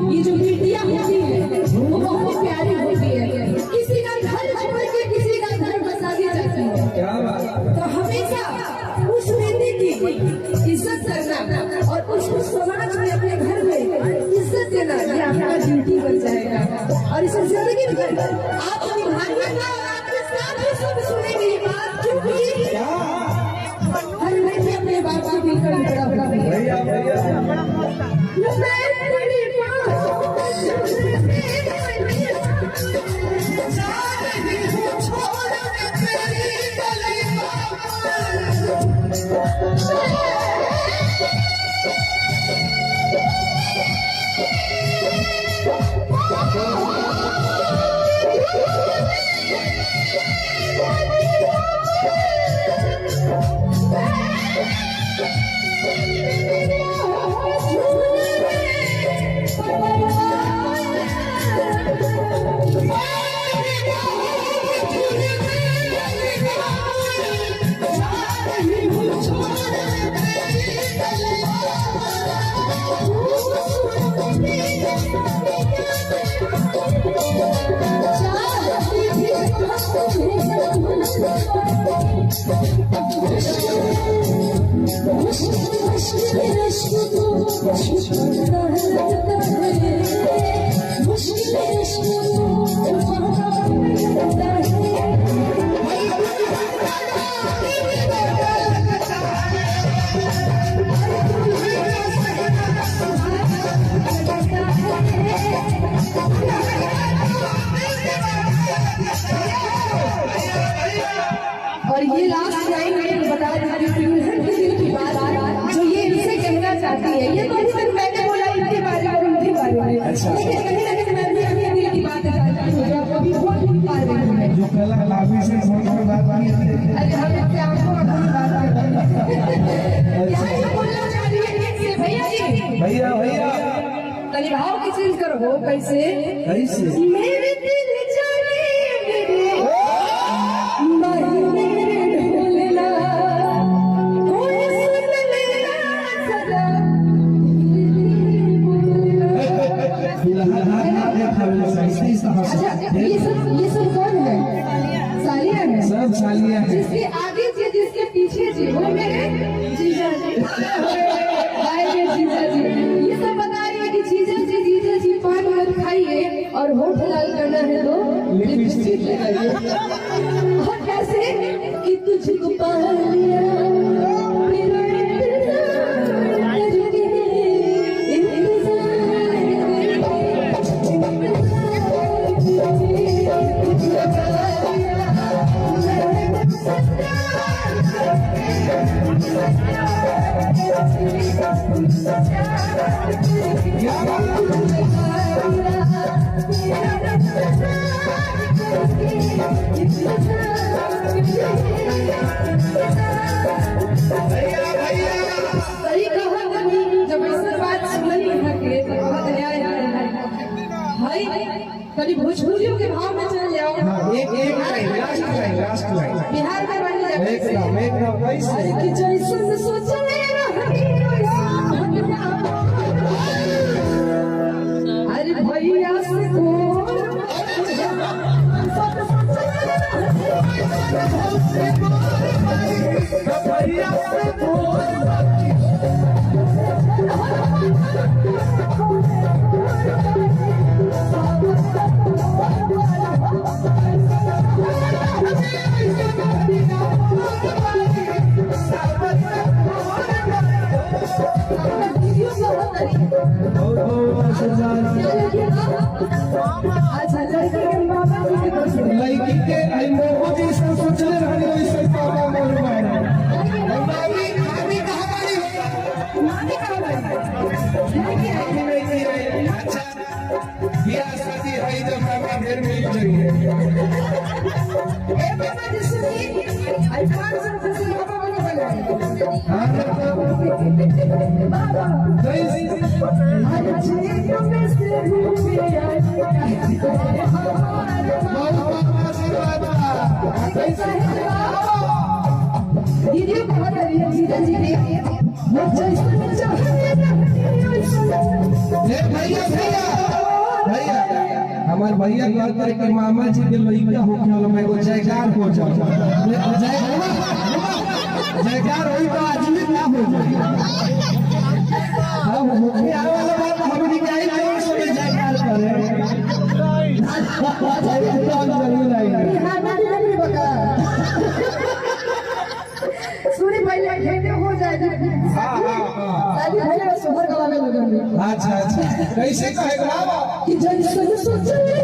ये जो बेटियां होती है वो बहुत प्यारी होती है। किसी का घर छोड़ के किसी का घर बसा दी जाती है, तो हमेशा उस बेटी की इज्जत करना और उसको समाज में अपने घर में इज्जत देना ये आपका ड्यूटी बन जाएगा। और इस जिंदगी में आप निभाइएगा और आपके साथ ही सब सुनेंगे ये बात, क्योंकि हर लड़की अपने बाप को मिलकर बड़ा बड़ा और ये लास्ट लाइन में बता देती हूँ की बात जो ये इनसे कहना चाहती है। ये तो अभी तक मैंने बोला इनके बारे में उनके बारे में, लेकिन कहीं ना कहीं मैं भी अपने दिल की बात चाहती हूँ जो आपको अभी बहुत पा रही हूँ। जो पहला लाभी से बात नहीं है, अरे हम इससे आपको अपनी बात बोलना चाह रही है भैया जी, भैया भैया तनी भाव की चीज करो। कैसे कैसे मेरे दिल जाने मेरे ये सब कौन है? सालिया है, सब सालिया है। जिसके आगे जी जिसके पीछे जी वो मेरे जीजा जी, भाई मेरे जीजा जी। ये सब बता रही है कि जीजा जी पान मत खाइए और होठ लाल करना है तो लिपस्टिक लगाइए। और कैसे कि तुझको पा लिया कभी भोजपुरियों के भाव में चल जाओ। एक लास्ट लाइन बिहार में बन एक कैसे कि जैसन सोचले अरे भैया से लड़की के मोह जी से सोचले रहनी वैसे पापा मोर मारे मामी कहां वाली मामी कहां वाली अच्छा बियाह शादी है तो पापा ढेर मिल गई है। ए बाबा जी सुनिए आई खान से पापा बनो बना हां बाबा आज जीवन में से भूल बहुत आशीर्वाद कैसा है जी के वो जैसा चाहे भैया भैया भैया हमार भैया कहते कि मामा जी के लइका होके वाला मैं को जयकार हो जाओ जयकार होई तो आदमी ना हो जाए हम होके आवे वाला बात हमनी के आई नहीं सुने जयकार करे जरूर आएंगे हां ना नहीं बका सूरी पहले खेते हो जाए हां शादी पहले सुपर गवाने लगेंगे अच्छा अच्छा कैसे कहेगा कि जैसे सोचले